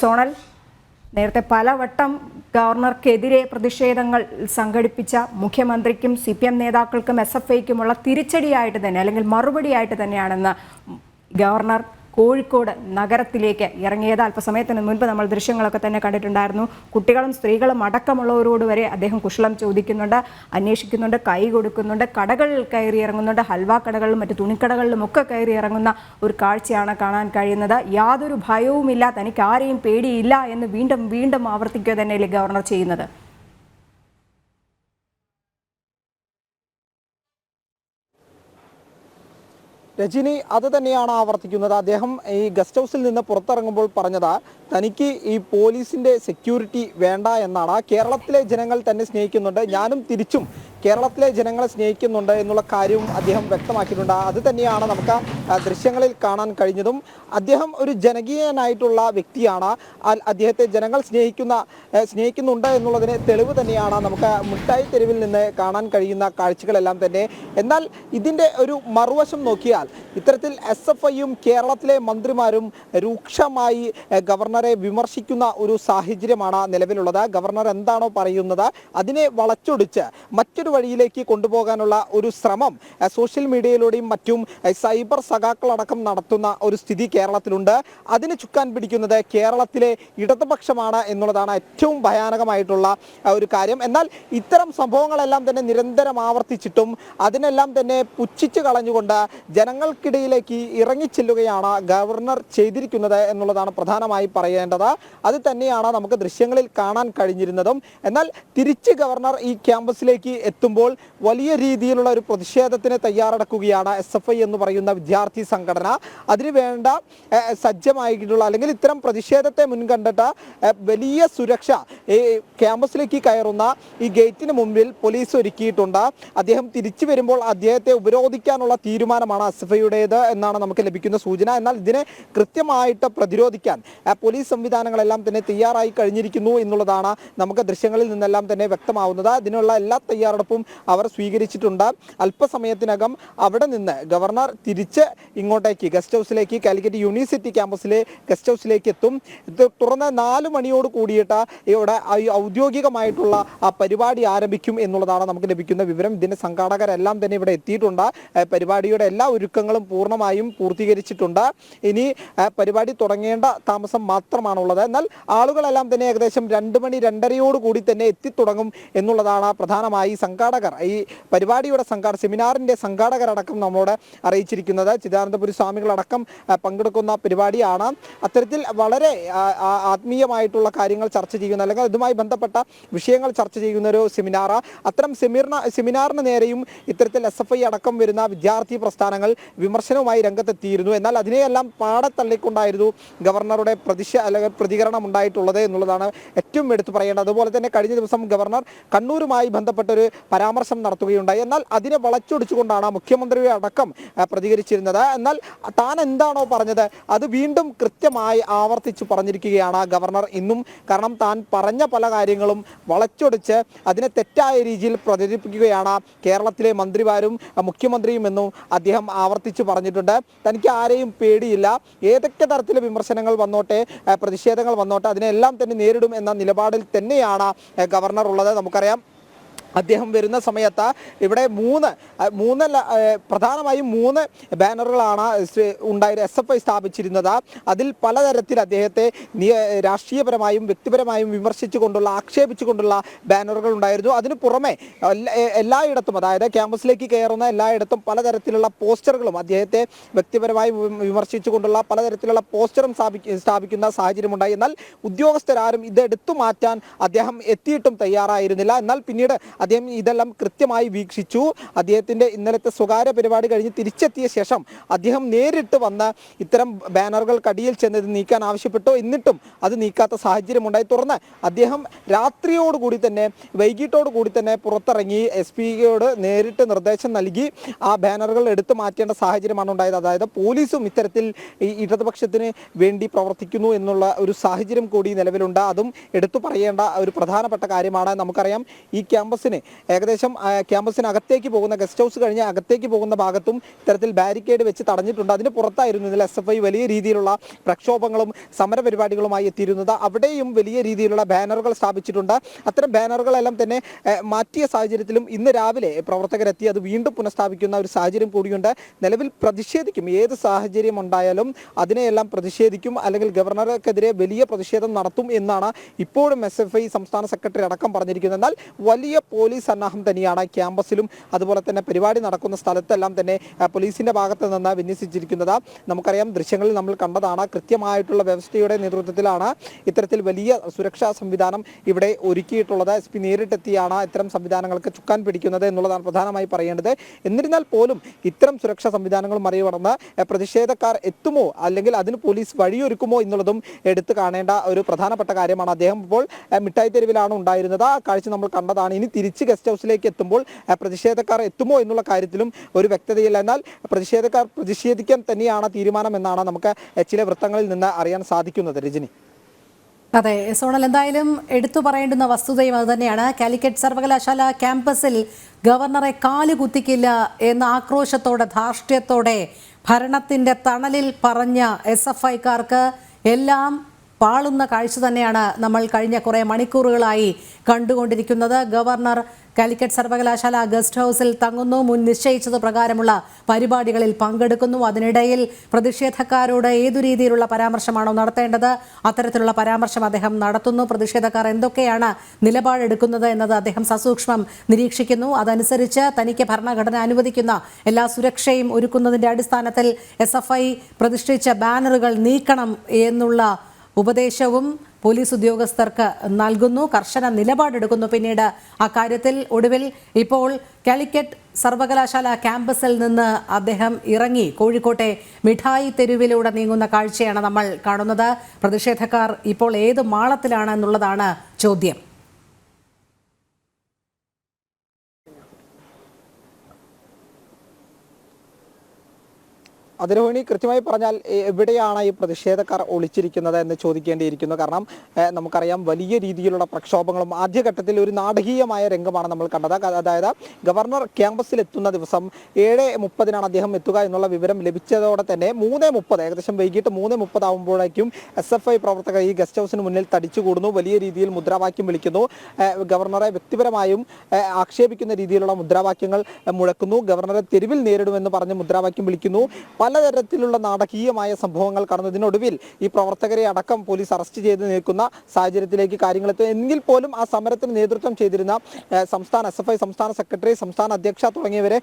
Zonal, നേരത്തെ പലവട്ടം ഗവർണർക്കെതിരെ പ്രതിഷേധങ്ങൾ സംഘടിപ്പിച്ച മുഖ്യമന്ത്രിക്കും CPM നേതാക്കൾക്കും SFIക്കുമുള്ള തിരിച്ചടിയായിട്ട് തന്നെ അല്ലെങ്കിൽ മറുപടിയായിട്ട് തന്നെയാണെന്ന് ഗവർണർ കോഴിക്കോട് നഗരത്തിലേക്ക് ഇറങ്ങിയത്. അല്പസമയത്തിന് മുൻപ് നമ്മൾ ദൃശ്യങ്ങളൊക്കെ തന്നെ കണ്ടിട്ടുണ്ടായിരുന്നു. കുട്ടികളും സ്ത്രീകളും അടക്കമുള്ളവരോട് വരെ അദ്ദേഹം കുശലം ചോദിക്കുന്നുണ്ട്, അന്വേഷിക്കുന്നുണ്ട്, കൈ കൊടുക്കുന്നുണ്ട്, കടകളിൽ കയറി ഇറങ്ങുന്നുണ്ട്. ഹൽവ കടകളിലും മറ്റു തുണിക്കടകളിലും ഒക്കെ കയറി ഇറങ്ങുന്ന ഒരു കാഴ്ചയാണ് കാണാൻ കഴിയുന്നത്. യാതൊരു ഭയവുമില്ല, തനിക്ക് ആരെയും പേടിയില്ല എന്ന് വീണ്ടും വീണ്ടും ആവർത്തിക്കുക തന്നെയല്ലേ ഗവർണർ ചെയ്യുന്നത്? രജനി അത് തന്നെയാണ് ആവർത്തിക്കുന്നത്. അദ്ദേഹം ഈ ഗസ്റ്റ് ഹൗസിൽ നിന്ന് പുറത്തിറങ്ങുമ്പോൾ പറഞ്ഞത് തനിക്ക് ഈ പോലീസിന്റെ സെക്യൂരിറ്റി വേണ്ട എന്നാണ്. കേരളത്തിലെ ജനങ്ങൾ തന്നെ സ്നേഹിക്കുന്നുണ്ട്, ഞാനും തിരിച്ചും കേരളത്തിലെ ജനങ്ങളെ സ്നേഹിക്കുന്നുണ്ട് എന്നുള്ള കാര്യവും അദ്ദേഹം വ്യക്തമാക്കിയിട്ടുണ്ട്. അത് തന്നെയാണ് നമുക്ക് ദൃശ്യങ്ങളിൽ കാണാൻ കഴിഞ്ഞതും. അദ്ദേഹം ഒരു ജനകീയനായിട്ടുള്ള വ്യക്തിയാണ്. അദ്ദേഹത്തെ ജനങ്ങൾ സ്നേഹിക്കുന്നുണ്ട് എന്നുള്ളതിന് തെളിവ് തന്നെയാണ് നമുക്ക് മിഠായി തെരുവിൽ നിന്ന് കാണാൻ കഴിയുന്ന കാഴ്ചകളെല്ലാം തന്നെ. എന്നാൽ ഇതിൻ്റെ ഒരു മറുവശം നോക്കിയാൽ ഇത്തരത്തിൽ SFIയും കേരളത്തിലെ മന്ത്രിമാരും രൂക്ഷമായി ഗവർണറെ വിമർശിക്കുന്ന ഒരു സാഹചര്യമാണ് നിലവിലുള്ളത്. ഗവർണർ എന്താണോ പറയുന്നത് അതിനെ വളച്ചൊടിച്ച് മറ്റൊരു വഴിയിലേക്ക് കൊണ്ടുപോകാനുള്ള ഒരു ശ്രമം സോഷ്യൽ മീഡിയയിലൂടെയും മറ്റും സൈബർ സഖാക്കളടക്കം നടത്തുന്ന ഒരു സ്ഥിതി കേരളത്തിലുണ്ട്. അതിന് ചുക്കാൻ പിടിക്കുന്നത് കേരളത്തിലെ ഇടതുപക്ഷമാണ് എന്നുള്ളതാണ് ഏറ്റവും ഭയാനകമായിട്ടുള്ള ഒരു കാര്യം. എന്നാൽ ഇത്തരം സംഭവങ്ങളെല്ലാം തന്നെ നിരന്തരം ആവർത്തിച്ചിട്ടും അതിനെല്ലാം തന്നെ പുച്ഛിച്ച് കളഞ്ഞുകൊണ്ട് ജനങ്ങൾക്കിടയിലേക്ക് ഇറങ്ങിച്ചെല്ലുകയാണ് ഗവർണർ ചെയ്തിരിക്കുന്നത് എന്നുള്ളതാണ് പ്രധാനമായി പറയേണ്ടത്. അത് തന്നെയാണ് നമുക്ക് ദൃശ്യങ്ങളിൽ കാണാൻ കഴിഞ്ഞിരുന്നതും. എന്നാൽ തിരിച്ച് ഗവർണർ ഈ ക്യാമ്പസിലേക്ക് എത്തുമ്പോൾ വലിയ രീതിയിലുള്ള ഒരു പ്രതിഷേധത്തിന് തയ്യാറെടുക്കുകയാണ് SFI എന്ന് പറയുന്ന വിദ്യാർത്ഥി സംഘടന. അതിനു വേണ്ട സജ്ജമായിട്ടുള്ള അല്ലെങ്കിൽ ഇത്തരം പ്രതിഷേധത്തെ മുൻകണ്ടിട്ട് വലിയ സുരക്ഷ ഈ ക്യാമ്പസിലേക്ക് കയറുന്ന ഈ ഗേറ്റിന് മുമ്പിൽ പോലീസ് ഒരുക്കിയിട്ടുണ്ട്. അദ്ദേഹം തിരിച്ചു വരുമ്പോൾ അദ്ദേഹത്തെ ഉപരോധിക്കാനുള്ള തീരുമാനമാണ് SFIയുടേത് എന്നാണ് നമുക്ക് ലഭിക്കുന്ന സൂചന. എന്നാൽ ഇതിനെ കൃത്യമായിട്ട് പ്രതിരോധിക്കാൻ പോലീസ് സംവിധാനങ്ങളെല്ലാം തന്നെ തയ്യാറായി കഴിഞ്ഞിരിക്കുന്നു എന്നുള്ളതാണ് നമുക്ക് ദൃശ്യങ്ങളിൽ നിന്നെല്ലാം തന്നെ വ്യക്തമാവുന്നത്. അതിനുള്ള എല്ലാ തയ്യാറെടുപ്പും അവർ സ്വീകരിച്ചിട്ടുണ്ട്. അല്പസമയത്തിനകം അവിടെ നിന്ന് ഗവർണർ തിരിച്ച് ഇങ്ങോട്ടേക്ക് ഗസ്റ്റ് ഹൗസിലേക്ക്, കാലിക്കറ്റ് യൂണിവേഴ്സിറ്റി ക്യാമ്പസിലെ ഗസ്റ്റ് ഹൗസിലേക്ക് എത്തും. തുറന്ന് 4 മണിയോട് കൂടിയിട്ട് ഇവിടെ ഔദ്യോഗികമായിട്ടുള്ള പരിപാടി ആരംഭിക്കും എന്നുള്ളതാണ് നമുക്ക് ലഭിക്കുന്ന വിവരം. ഇതിന്റെ സംഘാടകരെല്ലാം തന്നെ ഇവിടെ എത്തിയിട്ടുണ്ട്. പരിപാടിയുടെ എല്ലാ ഒരുക്കങ്ങളും പൂർണ്ണമായും പൂർത്തീകരിച്ചിട്ടുണ്ട്. ഇനി പരിപാടി തുടങ്ങേണ്ട താമസം മാത്രമാണുള്ളത്. എന്നാൽ ആളുകളെല്ലാം തന്നെ ഏകദേശം 2 മണി 2:30 കൂടി തന്നെ എത്തിത്തുടങ്ങും എന്നുള്ളതാണ് പ്രധാനമായി സംഘാടകർ, ഈ പരിപാടിയുടെ സെമിനാറിന്റെ സംഘാടകരടക്കം നമ്മോട് അറിയിച്ചിരിക്കുന്നത്. ചിദാനന്ദപുരി സ്വാമികളടക്കം പങ്കെടുക്കുന്ന പരിപാടിയാണ്. അത്തരത്തിൽ വളരെ ആത്മീയമായിട്ടുള്ള കാര്യങ്ങൾ ചർച്ച ചെയ്യുന്ന അല്ലെങ്കിൽ അതുമായി ബന്ധപ്പെട്ട വിഷയങ്ങൾ ചർച്ച ചെയ്യുന്ന ഒരു സെമിനാർ. അത്തരം സെമിനാറിന് നേരെയും ഇത്തരത്തിൽ SFI അടക്കം വരുന്ന വിദ്യാർത്ഥി പ്രസ്ഥാനങ്ങൾ വിമർശനവുമായി രംഗത്തെത്തിയിരുന്നു. എന്നാൽ അതിനെയെല്ലാം പാടത്തള്ളിക്കൊണ്ടായിരുന്നു ഗവർണറുടെ പ്രതികരണം ഉണ്ടായിട്ടുള്ളത് എന്നുള്ളതാണ് ഏറ്റവും എടുത്തു പറയേണ്ടത്. അതുപോലെ തന്നെ കഴിഞ്ഞ ദിവസം ഗവർണർ കണ്ണൂരുമായി ബന്ധപ്പെട്ടൊരു പരാമർശം നടത്തുകയുണ്ടായി. എന്നാൽ അതിനെ വളച്ചൊടിച്ചുകൊണ്ടാണ് മുഖ്യമന്ത്രിയുടെ അടക്കം പ്രതികരിച്ചിരുന്നത്. എന്നാൽ താൻ എന്താണോ പറഞ്ഞത് അത് വീണ്ടും കൃത്യമായി ആവർത്തിച്ചു പറഞ്ഞിരിക്കുകയാണ് ഗവർണർ ഇന്നും. കാരണം താൻ പറഞ്ഞ പല കാര്യങ്ങളും വളച്ചൊടിച്ച് അതിനെ തെറ്റായ രീതിയിൽ പ്രചരിപ്പിക്കുകയാണ് കേരളത്തിലെ മന്ത്രിമാരും മുഖ്യമന്ത്രിയും എന്നും അദ്ദേഹം ആവർത്തിച്ചു പറഞ്ഞിട്ടുണ്ട്. തനിക്ക് ആരെയും പേടിയില്ല, ഏതൊക്കെ തരത്തിലെ വിമർശനങ്ങൾ വന്നോട്ടെ, പ്രതിഷേധങ്ങൾ വന്നോട്ടെ, അതിനെല്ലാം തന്നെ നേരിടും എന്ന നിലപാടിൽ തന്നെയാണ് ഗവർണർ ഉള്ളത്. നമുക്കറിയാം അദ്ദേഹം വരുന്ന സമയത്ത് ഇവിടെ പ്രധാനമായും 3 ബാനറുകളാണ് SFI സ്ഥാപിച്ചിരുന്നത്. അതിൽ പലതരത്തിൽ അദ്ദേഹത്തെ രാഷ്ട്രീയപരമായും വ്യക്തിപരമായും വിമർശിച്ചുകൊണ്ടുള്ള ആക്ഷേപിച്ചുകൊണ്ടുള്ള ബാനറുകൾ ഉണ്ടായിരുന്നു. അതിന് പുറമെ എല്ലായിടത്തും, അതായത് ക്യാമ്പസിലേക്ക് കയറുന്ന എല്ലായിടത്തും പലതരത്തിലുള്ള പോസ്റ്ററുകളും അദ്ദേഹത്തെ വ്യക്തിപരമായി വിമർശിച്ചുകൊണ്ടുള്ള പലതരത്തിലുള്ള പോസ്റ്ററും സ്ഥാപിക്കുന്ന സാഹചര്യമുണ്ടായി. എന്നാൽ ഉദ്യോഗസ്ഥരാരും ഇതെടുത്തു മാറ്റാൻ അദ്ദേഹം എത്തിയിട്ടും തയ്യാറായിരുന്നില്ല. എന്നാൽ പിന്നീട് അദ്ദേഹം ഇതെല്ലാം കൃത്യമായി വീക്ഷിച്ചു. അദ്ദേഹത്തിൻ്റെ ഇന്നലത്തെ സ്വകാര്യ പരിപാടി കഴിഞ്ഞ് തിരിച്ചെത്തിയ ശേഷം അദ്ദേഹം നേരിട്ട് വന്ന് ഇത്തരം ബാനറുകൾക്കടിയിൽ ചെന്ന് നീക്കാൻ ആവശ്യപ്പെട്ടു. എന്നിട്ടും അത് നീക്കാത്ത സാഹചര്യമുണ്ടായി. തുടർന്ന് അദ്ദേഹം രാത്രിയോടുകൂടി തന്നെ വൈകിട്ടോടുകൂടി തന്നെ പുറത്തിറങ്ങി SP-യോട് നേരിട്ട് നിർദ്ദേശം നൽകി ആ ബാനറുകൾ എടുത്തു മാറ്റേണ്ട സാഹചര്യമാണ് ഉണ്ടായത്. അതായത് പോലീസും ഇത്തരത്തിൽ ഈ ഇടതുപക്ഷത്തിന് വേണ്ടി പ്രവർത്തിക്കുന്നു എന്നുള്ള ഒരു സാഹചര്യം കൂടി നിലവിലുണ്ട്. അതും എടുത്തു പറയേണ്ട ഒരു പ്രധാനപ്പെട്ട കാര്യമാണ്. നമുക്കറിയാം ഈ ക്യാമ്പസിൽ ക്യാമ്പസിനകത്തേക്ക് പോകുന്ന ഗസ്റ്റ് ഹൗസ് കഴിഞ്ഞ് അകത്തേക്ക് പോകുന്ന ഭാഗത്തും ഇത്തരത്തിൽ ബാരിക്കേഡ് വെച്ച് തടഞ്ഞിട്ടുണ്ട്. അതിന് പുറത്തായിരുന്നു ഇന്നലെ SFI വലിയ രീതിയിലുള്ള പ്രക്ഷോഭങ്ങളും സമരപരിപാടികളുമായി എത്തിയിരുന്നത്. അവിടെയും വലിയ രീതിയിലുള്ള ബാനറുകൾ സ്ഥാപിച്ചിട്ടുണ്ട്. അത്തരം ബാനറുകളെല്ലാം തന്നെ മാറ്റിയ സാഹചര്യത്തിലും ഇന്ന് രാവിലെ പ്രവർത്തകരെത്തി അത് വീണ്ടും പുനഃസ്ഥാപിക്കുന്ന ഒരു സാഹചര്യം കൂടിയുണ്ട്. നിലവിൽ പ്രതിഷേധിക്കും, ഏത് സാഹചര്യം ഉണ്ടായാലും അതിനെയെല്ലാം പ്രതിഷേധിക്കും, അല്ലെങ്കിൽ ഗവർണർക്കെതിരെ വലിയ പ്രതിഷേധം നടത്തും എന്നാണ് ഇപ്പോഴും SFI സംസ്ഥാന സെക്രട്ടറി അടക്കം പറഞ്ഞിരിക്കുന്നത്. എന്നാൽ വലിയ പോലീസ് സന്നാഹം തന്നെയാണ് ക്യാമ്പസിലും അതുപോലെ തന്നെ പരിപാടി നടക്കുന്ന സ്ഥലത്തെല്ലാം തന്നെ പോലീസിന്റെ ഭാഗത്ത് നിന്ന് വിന്യസിച്ചിരിക്കുന്നത്. നമുക്കറിയാം, ദൃശ്യങ്ങളിൽ നമ്മൾ കണ്ടതാണ്. കൃത്യമായിട്ടുള്ള വ്യവസ്ഥയുടെ നേതൃത്വത്തിലാണ് ഇത്തരത്തിൽ വലിയ സുരക്ഷാ സംവിധാനം ഇവിടെ ഒരുക്കിയിട്ടുള്ളത്. SP നേരിട്ടെത്തിയാണ് ഇത്തരം സംവിധാനങ്ങൾക്ക് ചുക്കാൻ പിടിക്കുന്നത് എന്നുള്ളതാണ് പ്രധാനമായി പറയേണ്ടത്. എന്നിരുന്നാൽ പോലും ഇത്തരം സുരക്ഷാ സംവിധാനങ്ങൾ മറികടന്ന് പ്രതിഷേധക്കാർ എത്തുമോ അല്ലെങ്കിൽ അതിന് പോലീസ് വഴിയൊരുക്കുമോ എന്നുള്ളതും എടുത്തു കാണേണ്ട ഒരു പ്രധാനപ്പെട്ട കാര്യമാണ്. അദ്ദേഹം ഇപ്പോൾ മിഠായി തെരുവിലാണ് ഉണ്ടായിരുന്നത്. ആ കാഴ്ച നമ്മൾ കണ്ടതാണ്. ഇനി തിരിച്ച് ഗസ്റ്റ് ഹൗസിലേക്ക് എത്തുമ്പോൾ പ്രതിഷേധക്കാർ എത്തുമോ എന്നുള്ള കാര്യത്തിലും ഒരു വ്യക്തതയില്ല. എന്നാൽ പ്രതിഷേധക്കാർ പ്രതിഷേധിക്കാൻ തന്നെയാണ് തീരുമാനം എന്നാണ് നമുക്ക് ചില വൃത്തങ്ങളിൽ നിന്ന് അറിയാൻ സാധിക്കുന്നത്. രജനി, അതെ സോണൽ, എന്തായാലും എടുത്തു പറയേണ്ടുന്ന വസ്തുതയും അതുതന്നെയാണ്. കാലിക്കറ്റ് സർവകലാശാല ക്യാമ്പസിൽ ഗവർണറെ കാലുകുത്തിക്കില്ല എന്ന ആക്രോശത്തോടെ, ധാർഷ്ട്യത്തോടെ ഭരണത്തിന്റെ തണലിൽ പറഞ്ഞ SFIക്കാർക്ക് എല്ലാം പാളുന്ന കാഴ്ച തന്നെയാണ് നമ്മൾ കഴിഞ്ഞ കുറേ മണിക്കൂറുകളായി കണ്ടുകൊണ്ടിരിക്കുന്നത്. ഗവർണർ കാലിക്കറ്റ് സർവകലാശാല ഗസ്റ്റ് ഹൗസിൽ തങ്ങുന്നു, മുൻ നിശ്ചയിച്ചത് പ്രകാരമുള്ള പരിപാടികളിൽ പങ്കെടുക്കുന്നു. അതിനിടയിൽ പ്രതിഷേധക്കാരോട് ഏതു രീതിയിലുള്ള പരാമർശമാണോ നടത്തേണ്ടത് അത്തരത്തിലുള്ള പരാമർശം അദ്ദേഹം നടത്തുന്നു. പ്രതിഷേധക്കാർ എന്തൊക്കെയാണ് നിലപാടെടുക്കുന്നത് എന്നത് അദ്ദേഹം സസൂക്ഷ്മം നിരീക്ഷിക്കുന്നു. അതനുസരിച്ച് തനിക്ക് ഭരണഘടന അനുവദിക്കുന്ന എല്ലാ സുരക്ഷയും ഒരുക്കുന്നതിൻ്റെ അടിസ്ഥാനത്തിൽ SFI പ്രതിഷ്ഠിച്ച ബാനറുകൾ നീക്കണം എന്നുള്ള ഉപദേശവും പോലീസ് ഉദ്യോഗസ്ഥർക്ക് നൽകുന്നു. കർശന നിലപാടെടുക്കുന്നു പിന്നീട് അക്കാര്യത്തിൽ. ഒടുവിൽ ഇപ്പോൾ കാലിക്കറ്റ് സർവകലാശാല ക്യാമ്പസിൽ നിന്ന് അദ്ദേഹം ഇറങ്ങി കോഴിക്കോട്ടെ മിഠായി തെരുവിലൂടെ നീങ്ങുന്ന കാഴ്ചയാണ് നമ്മൾ കാണുന്നത്. പ്രതിഷേധക്കാർ ഇപ്പോൾ ഏത് മാളത്തിലാണ് എന്നുള്ളതാണ് ചോദ്യം. അതിരോഹിണി, കൃത്യമായി പറഞ്ഞാൽ എവിടെയാണ് ഈ പ്രതിഷേധക്കാർ ഒളിച്ചിരിക്കുന്നത് എന്ന് ചോദിക്കേണ്ടിയിരിക്കുന്നു. കാരണം നമുക്കറിയാം, വലിയ രീതിയിലുള്ള പ്രക്ഷോഭങ്ങളും ആദ്യഘട്ടത്തിൽ ഒരു നാടകീയമായ രംഗമാണ് നമ്മൾ കണ്ടത്. അതായത് ഗവർണർ ക്യാമ്പസിൽ എത്തുന്ന ദിവസം 7:30 അദ്ദേഹം എത്തുക എന്നുള്ള വിവരം ലഭിച്ചതോടെ തന്നെ 3:30 ഏകദേശം വൈകിട്ട് 3:30 ആകുമ്പോഴേക്കും SFI പ്രവർത്തകർ ഈ ഗസ്റ്റ് ഹൗസിന് മുന്നിൽ തടിച്ചുകൂടുന്നു. വലിയ രീതിയിൽ മുദ്രാവാക്യം വിളിക്കുന്നു. ഗവർണറെ വ്യക്തിപരമായും ആക്ഷേപിക്കുന്ന രീതിയിലുള്ള മുദ്രാവാക്യങ്ങൾ മുഴക്കുന്നു. ഗവർണറെ തെരുവിൽ നേരിടുമെന്ന് പറഞ്ഞ് മുദ്രാവാക്യം വിളിക്കുന്നു. പലതരത്തിലുള്ള നാടകീയമായ സംഭവങ്ങൾ കടന്നതിനൊടുവിൽ ഈ പ്രവർത്തകരെ അടക്കം പോലീസ് അറസ്റ്റ് ചെയ്ത് നിൽക്കുന്ന സാഹചര്യത്തിലേക്ക് കാര്യങ്ങളെത്തും. എങ്കിൽ പോലും ആ സമരത്തിന് നേതൃത്വം ചെയ്തിരുന്ന SFI സംസ്ഥാന സെക്രട്ടറി, സംസ്ഥാന അധ്യക്ഷ തുടങ്ങിയവരെ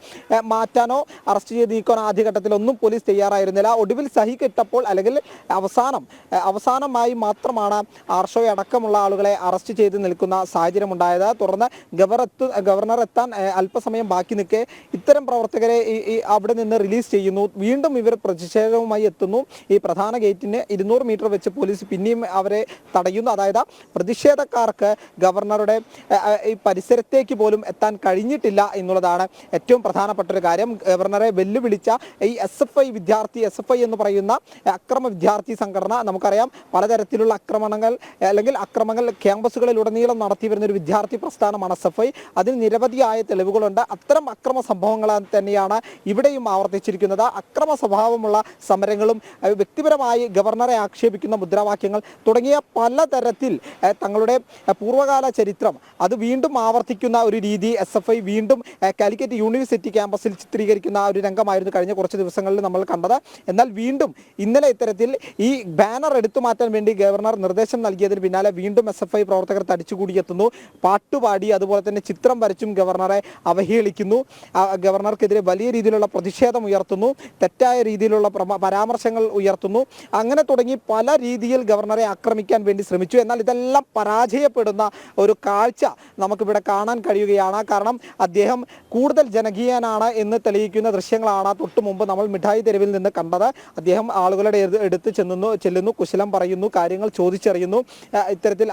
മാറ്റാനോ അറസ്റ്റ് ചെയ്ത് നീക്കാനോ ആദ്യഘട്ടത്തിലൊന്നും പോലീസ് തയ്യാറായിരുന്നില്ല. ഒടുവിൽ സഹി കിട്ടപ്പോൾ, അല്ലെങ്കിൽ അവസാനമായി മാത്രമാണ് ആർഷോ അടക്കമുള്ള ആളുകളെ അറസ്റ്റ് ചെയ്ത് നിൽക്കുന്ന സാഹചര്യം ഉണ്ടായത്. തുടർന്ന് ഗവർണർ എത്താൻ അല്പസമയം ബാക്കി നിൽക്കെ ഇത്തരം പ്രവർത്തകരെ അവിടെ നിന്ന് റിലീസ് ചെയ്യുന്നു. വീണ്ടും ഇവർ പ്രതിഷേധവുമായി എത്തുന്നു. ഈ പ്രധാന ഗേറ്റിന് 200 മീറ്റർ വെച്ച് പോലീസ് പിന്നെയും അവരെ തടയുന്നു. അതായത് പ്രതിഷേധക്കാർക്ക് ഗവർണറുടെ ഈ പരിസരത്തേക്ക് പോലും എത്താൻ കഴിഞ്ഞിട്ടില്ല എന്നുള്ളതാണ് ഏറ്റവും പ്രധാനപ്പെട്ട ഒരു കാര്യം. ഗവർണറെ വെല്ലുവിളിച്ച ഈ SFI എന്ന് പറയുന്ന അക്രമ വിദ്യാർത്ഥി സംഘടന, നമുക്കറിയാം പലതരത്തിലുള്ള അക്രമങ്ങൾ ക്യാമ്പസുകളിലുടനീളം നടത്തി വരുന്ന ഒരു വിദ്യാർത്ഥി പ്രസ്ഥാനമാണ് SFI. അതിന് നിരവധിയായ തെളിവുകളുണ്ട്. അത്തരം അക്രമ സംഭവങ്ങൾ തന്നെയാണ് ഇവിടെയും ആവർത്തിച്ചിരിക്കുന്നത്. അക്രമ സ്വഭാവമുള്ള സമരങ്ങളും വ്യക്തിപരമായി ഗവർണറെ ആക്ഷേപിക്കുന്ന മുദ്രാവാക്യങ്ങൾ തുടങ്ങിയ പലതരത്തിൽ തങ്ങളുടെ പൂർവ്വകാല ചരിത്രം അത് വീണ്ടും ആവർത്തിക്കുന്ന ഒരു രീതി SFI വീണ്ടും കാലിക്കറ്റ് യൂണിവേഴ്സിറ്റി ക്യാമ്പസിൽ ചിത്രീകരിക്കുന്ന ഒരു രംഗമായിരുന്നു കഴിഞ്ഞ കുറച്ച് ദിവസങ്ങളിൽ നമ്മൾ കണ്ടത്. എന്നാൽ വീണ്ടും ഇന്നലെ ഇത്തരത്തിൽ ഈ ബാനർ എടുത്തു മാറ്റാൻ വേണ്ടി ഗവർണർ നിർദ്ദേശം നൽകിയതിന് പിന്നാലെ വീണ്ടും SFI പ്രവർത്തകർ തടിച്ചുകൂടിയെത്തുന്നു. പാട്ടുപാടി അതുപോലെ തന്നെ ചിത്രം വരച്ചും ഗവർണറെ അവഹേളിക്കുന്നു. ഗവർണർക്കെതിരെ വലിയ രീതിയിലുള്ള പ്രതിഷേധം ഉയർത്തുന്നു. തെറ്റായ രീതിയിലുള്ള പരാമർശങ്ങൾ ഉയർത്തുന്നു. അങ്ങനെ തുടങ്ങി പല രീതിയിൽ ഗവർണറെ ആക്രമിക്കാൻ വേണ്ടി ശ്രമിച്ചു. എന്നാൽ ഇതെല്ലാം പരാജയപ്പെടുന്ന ഒരു കാഴ്ച നമുക്കിവിടെ കാണാൻ കഴിയുകയാണ്. കാരണം അദ്ദേഹം കൂടുതൽ ജനകീയനാണ് എന്ന് തെളിയിക്കുന്ന ദൃശ്യങ്ങളാണ് തൊട്ടു മുമ്പ് നമ്മൾ മിഠായി തെരുവിൽ നിന്ന് കണ്ടത്. അദ്ദേഹം ആളുകളുടെ അടുത്ത് ചെല്ലുന്നു, കുശലം പറയുന്നു, കാര്യങ്ങൾ ചോദിച്ചറിയുന്നു. ഇത്തരത്തിൽ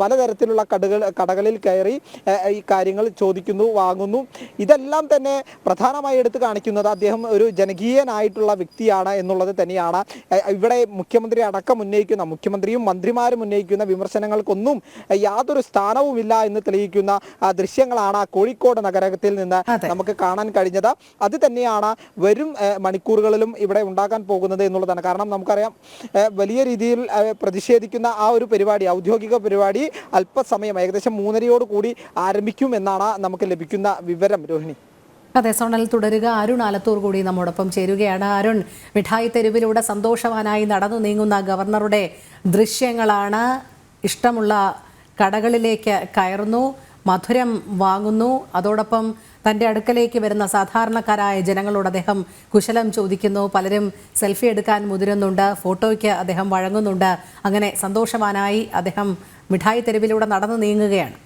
പലതരത്തിലുള്ള കടകളിൽ കയറി ഈ കാര്യങ്ങൾ ചോദിക്കുന്നു, വാങ്ങുന്നു. ഇതെല്ലാം തന്നെ പ്രധാനമായി എടുത്തു കാണിക്കുന്നത് അദ്ദേഹം ഒരു ജനകീയനായിട്ടുള്ള വ്യക്തിയാണ് എന്നുള്ളത് തന്നെയാണ് ഇവിടെ മുഖ്യമന്ത്രിയും മന്ത്രിമാരും ഉന്നയിക്കുന്ന വിമർശനങ്ങൾക്കൊന്നും യാതൊരു സ്ഥാനവുമില്ല എന്ന് തെളിയിക്കുന്ന ദൃശ്യങ്ങളാണ് കോഴിക്കോട് നഗരത്തിൽ നിന്ന് നമുക്ക് കാണാൻ കഴിഞ്ഞത്. അത് തന്നെയാണ് വരും മണിക്കൂറുകളിലും ഇവിടെ ഉണ്ടാക്കാൻ പോകുന്നത് എന്നുള്ളതാണ്. കാരണം നമുക്കറിയാം വലിയ രീതിയിൽ പ്രതിഷേധിക്കുന്ന ആ ഒരു പരിപാടി, ഔദ്യോഗിക പരിപാടി അല്പസമയം ഏകദേശം 3:30 കൂടി ആരംഭിക്കും എന്നാണ് നമുക്ക് ലഭിക്കുന്ന വിവരം. രോഹിണി. അതെ, സോണൽ തുടരുക. അരുൺ ആലത്തൂർ കൂടി നമ്മോടൊപ്പം ചേരുകയാണ്. അരുൺ, മിഠായി തെരുവിലൂടെ സന്തോഷവാനായി നടന്നു നീങ്ങുന്ന ഗവർണറുടെ ദൃശ്യങ്ങളാണ്. ഇഷ്ടമുള്ള കടകളിലേക്ക് കയറുന്നു, മധുരം വാങ്ങുന്നു, അതോടൊപ്പം തൻ്റെ അടുക്കലേക്ക് വരുന്ന സാധാരണക്കാരായ ജനങ്ങളോട് അദ്ദേഹം കുശലം ചോദിക്കുന്നു. പലരും സെൽഫി എടുക്കാൻ മുതിരുന്നുണ്ട്, ഫോട്ടോയ്ക്ക് അദ്ദേഹം വഴങ്ങുന്നുണ്ട്. അങ്ങനെ സന്തോഷവാനായി അദ്ദേഹം മിഠായി തെരുവിലൂടെ നടന്നു നീങ്ങുകയാണ്.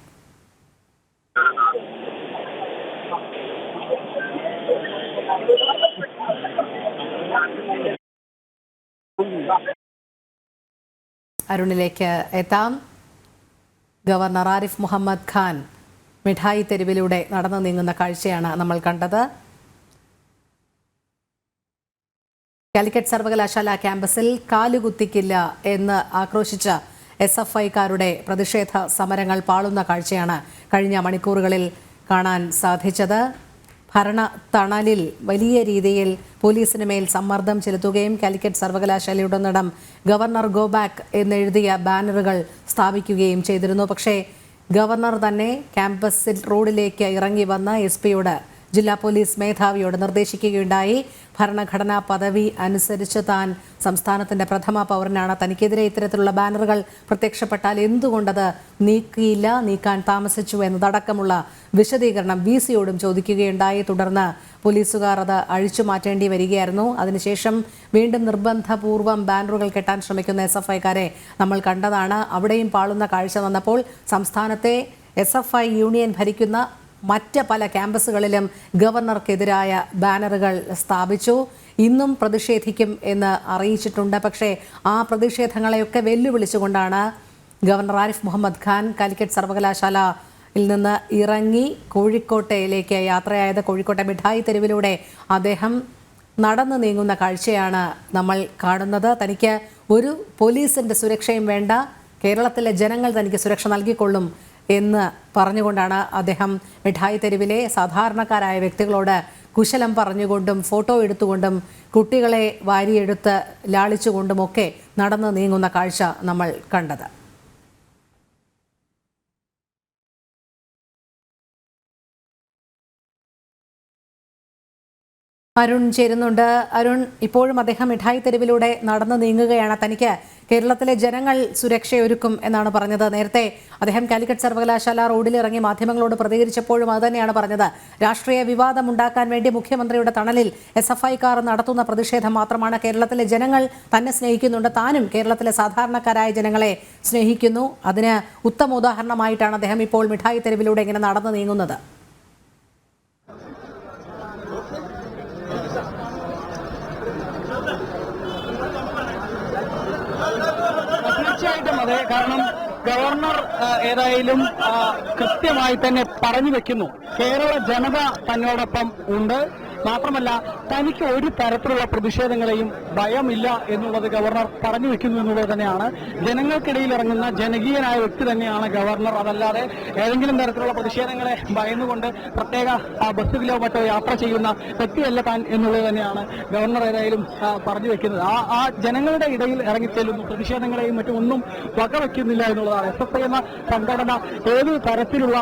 അരുണിലേക്ക് എത്താം. ഗവർണർ ആരിഫ് മുഹമ്മദ് ഖാൻ മിഠായി തെരുവിലൂടെ നടന്നു നീങ്ങുന്ന കാഴ്ചയാണ് നമ്മൾ കണ്ടത്. കാലിക്കറ്റ് സർവകലാശാല ക്യാമ്പസിൽ കാലുകുത്തിക്കില്ല എന്ന് ആക്രോശിച്ച SFIക്കാരുടെ പ്രതിഷേധ സമരങ്ങൾ പാളുന്ന കാഴ്ചയാണ് കഴിഞ്ഞ മണിക്കൂറുകളിൽ കാണാൻ സാധിച്ചത്. ഭരണ തണലിൽ വലിയ രീതിയിൽ പോലീസിന് മേൽ സമ്മർദ്ദം ചെലുത്തുകയും കാലിക്കറ്റ് സർവകലാശാലയുടനീളം ഗവർണർ ഗോ ബാക്ക് എന്നെഴുതിയ ബാനറുകൾ സ്ഥാപിക്കുകയും ചെയ്തിരുന്നു. പക്ഷേ ഗവർണർ തന്നെ ക്യാമ്പസിൽ റോഡിലേക്ക് ഇറങ്ങി വന്ന SP-യോട്, ജില്ലാ പോലീസ് മേധാവിയോട് നിർദ്ദേശിക്കുകയുണ്ടായി. ഭരണഘടനാ പദവി അനുസരിച്ച് താൻ സംസ്ഥാനത്തിൻ്റെ പ്രഥമ പൗരനാണ്, തനിക്കെതിരെ ഇത്തരത്തിലുള്ള ബാനറുകൾ പ്രത്യക്ഷപ്പെട്ടാൽ എന്തുകൊണ്ടത് നീക്കാൻ താമസിച്ചു എന്നതടക്കമുള്ള വിശദീകരണം VC-യോടും ചോദിക്കുകയുണ്ടായി. തുടർന്ന് പോലീസുകാർ അത് അഴിച്ചു മാറ്റേണ്ടി വരികയായിരുന്നു. അതിനുശേഷം വീണ്ടും നിർബന്ധപൂർവ്വം ബാനറുകൾ കെട്ടാൻ ശ്രമിക്കുന്ന SFIക്കാരെ നമ്മൾ കണ്ടതാണ്. അവിടെയും പാളുന്ന കാഴ്ച വന്നപ്പോൾ സംസ്ഥാനത്തെ SFI യൂണിയൻ ഭരിക്കുന്ന മറ്റ് പല ക്യാമ്പസുകളിലും ഗവർണർക്കെതിരായ ബാനറുകൾ സ്ഥാപിച്ചു. ഇന്നും പ്രതിഷേധിക്കും എന്ന് അറിയിച്ചിട്ടുണ്ട്. പക്ഷേ ആ പ്രതിഷേധങ്ങളെയൊക്കെ വെല്ലുവിളിച്ചുകൊണ്ടാണ് ഗവർണർ ആരിഫ് മുഹമ്മദ് ഖാൻ കാലിക്കറ്റ് സർവകലാശാലയിൽ നിന്ന് ഇറങ്ങി കോഴിക്കോട്ടയിലേക്ക് യാത്രയായത്. കോഴിക്കോട്ടെ മിഠായി തെരുവിലൂടെ അദ്ദേഹം നടന്നു നീങ്ങുന്ന കാഴ്ചയാണ് നമ്മൾ കാണുന്നത്. തനിക്ക് ഒരു പോലീസിൻ്റെ സുരക്ഷയും വേണ്ട, കേരളത്തിലെ ജനങ്ങൾ തനിക്ക് സുരക്ഷ നൽകിക്കൊള്ളും എന്ന് പറഞ്ഞുകൊണ്ടാണ് അദ്ദേഹം മിഠായി തെരുവിലെ സാധാരണക്കാരായ വ്യക്തികളോട് കുശലം പറഞ്ഞുകൊണ്ടും ഫോട്ടോ എടുത്തുകൊണ്ടും കുട്ടികളെ വാരിയെടുത്ത് ലാളിച്ചുകൊണ്ടുമൊക്കെ നടന്നു നീങ്ങുന്ന കാഴ്ച നമ്മൾ കണ്ടത്. അരുൺ ചേരുന്നുണ്ട്. അരുൺ, ഇപ്പോഴും അദ്ദേഹം മിഠായി തെരുവിലൂടെ നടന്നു നീങ്ങുകയാണ്. തനിക്ക് കേരളത്തിലെ ജനങ്ങൾ സുരക്ഷയൊരുക്കും എന്നാണ് പറഞ്ഞത്. നേരത്തെ അദ്ദേഹം കാലിക്കറ്റ് സർവകലാശാല റോഡിലിറങ്ങി മാധ്യമങ്ങളോട് പ്രതികരിച്ചപ്പോഴും അതുതന്നെയാണ് പറഞ്ഞത്. രാഷ്ട്രീയ വിവാദം ഉണ്ടാക്കാൻ വേണ്ടി മുഖ്യമന്ത്രിയുടെ തണലിൽ SFIക്കാർ നടത്തുന്ന പ്രതിഷേധം മാത്രമാണ്. കേരളത്തിലെ ജനങ്ങൾ തന്നെ സ്നേഹിക്കുന്നുണ്ട്, താനും കേരളത്തിലെ സാധാരണക്കാരായ ജനങ്ങളെ സ്നേഹിക്കുന്നു. അതിന് ഉത്തമ ഉദാഹരണമായിട്ടാണ് അദ്ദേഹം ഇപ്പോൾ മിഠായി തെരുവിലൂടെ ഇങ്ങനെ നടന്നു നീങ്ങുന്നത്. തീർച്ചയായിട്ടും അതെ. കാരണം ഗവർണർ ഏതായാലും കൃത്യമായി തന്നെ പറഞ്ഞു വെക്കുന്നു, കേരള ജനത തന്നോടൊപ്പം ഉണ്ട്. മാത്രമല്ല, തനിക്ക് ഒരു തരത്തിലുള്ള പ്രതിഷേധങ്ങളെയും ഭയമില്ല എന്നുള്ളത് ഗവർണർ പറഞ്ഞു വെക്കുന്നു എന്നുള്ളത് തന്നെയാണ്. ജനങ്ങൾക്കിടയിൽ ഇറങ്ങുന്ന ജനകീയനായ വ്യക്തി തന്നെയാണ് ഗവർണർ. അതല്ലാതെ ഏതെങ്കിലും തരത്തിലുള്ള പ്രതിഷേധങ്ങളെ ഭയന്നുകൊണ്ട് പ്രത്യേക ബസ്സുകളിലോ മറ്റോ യാത്ര ചെയ്യുന്ന വ്യക്തിയല്ല താൻ എന്നുള്ളത് തന്നെയാണ് ഗവർണർ ഏതായാലും പറഞ്ഞു വെക്കുന്നത്. ആ ജനങ്ങളുടെ ഇടയിൽ ഇറങ്ങിച്ചെല്ലുന്നു, പ്രതിഷേധങ്ങളെയും മറ്റും ഒന്നും വകവെക്കുന്നില്ല എന്നുള്ളതാണ്. SFI എന്ന സംഘടന ഏത് തരത്തിലുള്ള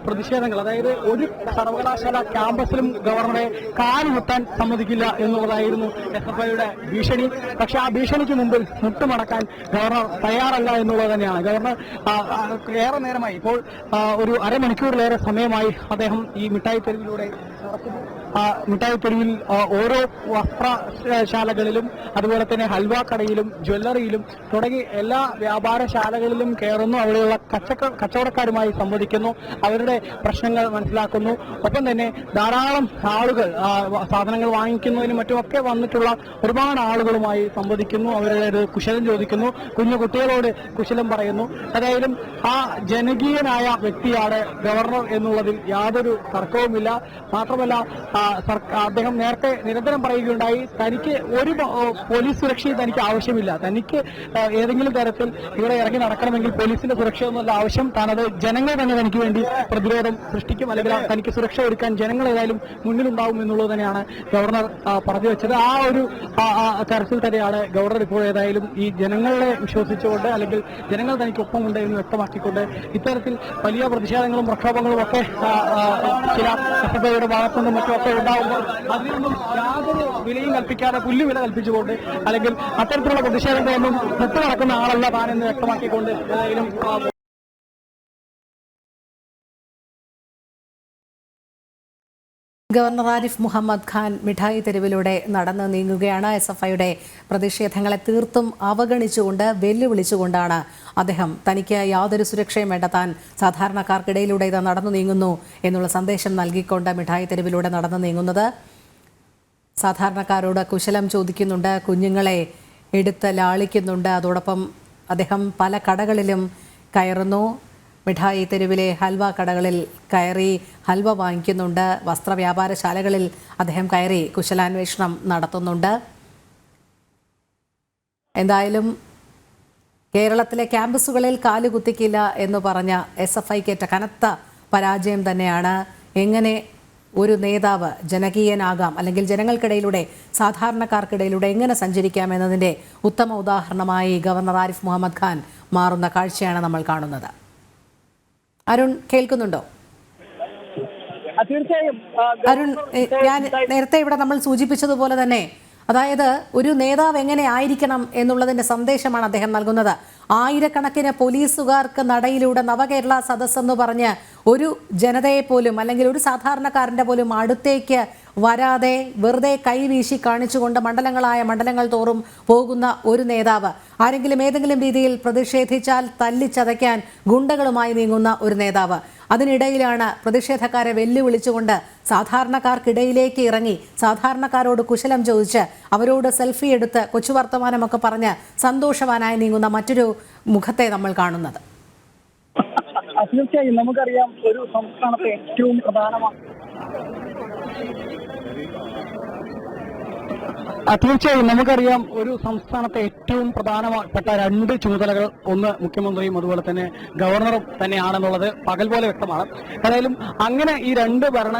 പ്രതിഷേധങ്ങൾ, അതായത് ഒരു സർവകലാശാല ക്യാമ്പസിലും ഗവർണറെ കാലുകുത്താൻ സമ്മതിക്കില്ല എന്നുള്ളതായിരുന്നു SFIയുടെ ഭീഷണി. പക്ഷെ ആ ഭീഷണിക്ക് മുമ്പിൽ മുട്ടുമടക്കാൻ ഗവർണർ തയ്യാറല്ല എന്നുള്ളത് തന്നെയാണ്. ഗവർണർ ഏറെ നേരമായി, ഇപ്പോൾ ഒരു അരമണിക്കൂറിലേറെ സമയമായി അദ്ദേഹം ഈ മിഠായി തെരുവിലൂടെ നടക്കുന്നു. മിഠായി തെരുവിൽ ഓരോ വസ്ത്രശാലകളിലും അതുപോലെ തന്നെ ഹൽവ കടയിലും ജ്വല്ലറിയിലും തുടങ്ങി എല്ലാ വ്യാപാരശാലകളിലും കയറുന്നു. അവിടെയുള്ള കച്ചവടക്കാരുമായി സംവദിക്കുന്നു, അവരുടെ പ്രശ്നങ്ങൾ മനസ്സിലാക്കുന്നു. ഒപ്പം തന്നെ ധാരാളം ആളുകൾ സാധനങ്ങൾ വാങ്ങിക്കുന്നതിനും മറ്റുമൊക്കെ വന്നിട്ടുള്ള ഒരുപാട് ആളുകളുമായി സംവദിക്കുന്നു, അവരുടെ കുശലം ചോദിക്കുന്നു, കുഞ്ഞു കുട്ടികളോട് കുശലം പറയുന്നു. ഏതായാലും ആ ജനകീയനായ വ്യക്തിയാണ് ഗവർണർ എന്നുള്ളതിൽ യാതൊരു തർക്കവുമില്ല. മാത്രമല്ല അദ്ദേഹം നേരത്തെ നിരന്തരം പറയുകയുണ്ടായി, തനിക്ക് ഒരു പോലീസ് സുരക്ഷയും തനിക്ക് ആവശ്യമില്ല, തനിക്ക് ഏതെങ്കിലും തരത്തിൽ ഇവിടെ ഇറങ്ങി നടക്കണമെങ്കിൽ പോലീസിന്റെ സുരക്ഷയൊന്നുമല്ല ആവശ്യം, താനത് ജനങ്ങൾ തന്നെ തനിക്ക് വേണ്ടി പ്രതിരോധം സൃഷ്ടിക്കും, അല്ലെങ്കിൽ തനിക്ക് സുരക്ഷ ഒരുക്കാൻ ജനങ്ങൾ ഏതായാലും മുന്നിലുണ്ടാവും എന്നുള്ളത് തന്നെയാണ് ഗവർണർ പറഞ്ഞു വെച്ചത്. ആ ഒരു തരത്തിൽ തന്നെയാണ് ഗവർണർ ഇപ്പോൾ ഏതായാലും ഈ ജനങ്ങളെ വിശ്വസിച്ചുകൊണ്ട്, അല്ലെങ്കിൽ ജനങ്ങൾ തനിക്കൊപ്പമുണ്ട് എന്ന് വ്യക്തമാക്കിക്കൊണ്ട് ഇത്തരത്തിൽ വലിയ പ്രതിഷേധങ്ങളും പ്രക്ഷോഭങ്ങളും ഒക്കെ ചില എസ്എഫ്ഐയുടെ ഭാഗത്തുനിന്നും മറ്റുമൊക്കെ ഉണ്ടാകുമ്പോൾ അതിനൊന്നും യാതൊരു വിലയും കൽപ്പിക്കാതെ പുല്ലുവില കൽപ്പിച്ചുകൊണ്ട്, അല്ലെങ്കിൽ അത്തരത്തിലുള്ള പ്രതിഷേധങ്ങളൊന്നും വിട്ടു നടക്കുന്ന ആളല്ല താനെന്ന് വ്യക്തമാക്കിക്കൊണ്ട് ഏതായാലും ഗവർണർ ആരിഫ് മുഹമ്മദ് ഖാൻ മിഠായി തെരുവിലൂടെ നടന്നു നീങ്ങുകയാണ്. എസ്എഫ്ഐയുടെ പ്രതിഷേധങ്ങളെ തീർത്തും അവഗണിച്ചുകൊണ്ട്, വെല്ലുവിളിച്ചുകൊണ്ടാണ് അദ്ദേഹം തനിക്ക് യാതൊരു സുരക്ഷയും വേണ്ട, താൻ സാധാരണക്കാർക്കിടയിലൂടെ ഇത് നടന്നു നീങ്ങുന്നു എന്നുള്ള സന്ദേശം നൽകിക്കൊണ്ട് മിഠായി തെരുവിലൂടെ നടന്നു നീങ്ങുന്നത്. സാധാരണക്കാരോട് കുശലം ചോദിക്കുന്നുണ്ട്, കുഞ്ഞുങ്ങളെ എടുത്ത് ലാളിക്കുന്നുണ്ട്. അതോടൊപ്പം അദ്ദേഹം പല കടകളിലും കയറുന്നു. മിഠായി തെരുവിലെ ഹൽവ കടകളിൽ കയറി ഹൽവ വാങ്ങിക്കുന്നുണ്ട്. വസ്ത്രവ്യാപാരശാലകളിൽ അദ്ദേഹം കയറി കുശലാന്വേഷണം നടത്തുന്നുണ്ട്. എന്തായാലും കേരളത്തിലെ ക്യാമ്പസുകളിൽ കാലുകുത്തിക്കില്ല എന്ന് പറഞ്ഞ എസ്എഫ്ഐക്കേറ്റ കനത്ത പരാജയം തന്നെയാണ്. എങ്ങനെ ഒരു നേതാവ് ജനകീയനാകാം, അല്ലെങ്കിൽ ജനങ്ങൾക്കിടയിലൂടെ, സാധാരണക്കാർക്കിടയിലൂടെ എങ്ങനെ സഞ്ചരിക്കാം എന്നതിൻ്റെ ഉത്തമ ഉദാഹരണമായി ഗവർണർ ആരിഫ് മുഹമ്മദ് ഖാൻ മാറുന്ന കാഴ്ചയാണ് നമ്മൾ കാണുന്നത്. അരുൺ, കേൾക്കുന്നുണ്ടോ? തീർച്ചയായും അരുൺ, ഞാൻ നേരത്തെ ഇവിടെ നമ്മൾ സൂചിപ്പിച്ചതുപോലെ തന്നെ, അതായത് ഒരു നേതാവ് എങ്ങനെ ആയിരിക്കണം എന്നുള്ളതിന്റെ സന്ദേശമാണ് അദ്ദേഹം നൽകുന്നത്. ആയിരക്കണക്കിന് പോലീസുകാർക്ക് നടയിലൂടെ നവകേരള സദസ് എന്ന് പറഞ്ഞ് ഒരു ജനതയെ പോലും, അല്ലെങ്കിൽ ഒരു സാധാരണക്കാരന്റെ പോലും അടുത്തേക്ക് വരാതെ വെറുതെ കൈവീശി കാണിച്ചുകൊണ്ട് മണ്ഡലങ്ങൾ തോറും പോകുന്ന ഒരു നേതാവ്, ആരെങ്കിലും ഏതെങ്കിലും രീതിയിൽ പ്രതിഷേധിച്ചാൽ തല്ലിച്ചതയ്ക്കാൻ ഗുണ്ടകളുമായി നീങ്ങുന്ന ഒരു നേതാവ്, അതിനിടയിലാണ് പ്രതിഷേധക്കാരെ വെല്ലുവിളിച്ചുകൊണ്ട് സാധാരണക്കാർക്കിടയിലേക്ക് ഇറങ്ങി സാധാരണക്കാരോട് കുശലം ചോദിച്ച് അവരോട് സെൽഫി എടുത്ത് കൊച്ചു വർത്തമാനമൊക്കെ പറഞ്ഞ് സന്തോഷവാനായി നീങ്ങുന്ന മറ്റൊരു മുഖത്തെ നമ്മൾ കാണുന്നത്. തീർച്ചയായും നമുക്കറിയാം, ഒരു സംസ്ഥാനത്തെ ഏറ്റവും പ്രധാനമാണ് തീർച്ചയായും നമുക്കറിയാം ഒരു സംസ്ഥാനത്തെ ഏറ്റവും പ്രധാനപ്പെട്ട രണ്ട് ചുമതലകൾ, ഒന്ന് മുഖ്യമന്ത്രിയും അതുപോലെ തന്നെ ഗവർണറും തന്നെയാണെന്നുള്ളത് പകൽ പോലെ വ്യക്തമാണ്. ഏതായാലും അങ്ങനെ ഈ രണ്ട് ഭരണ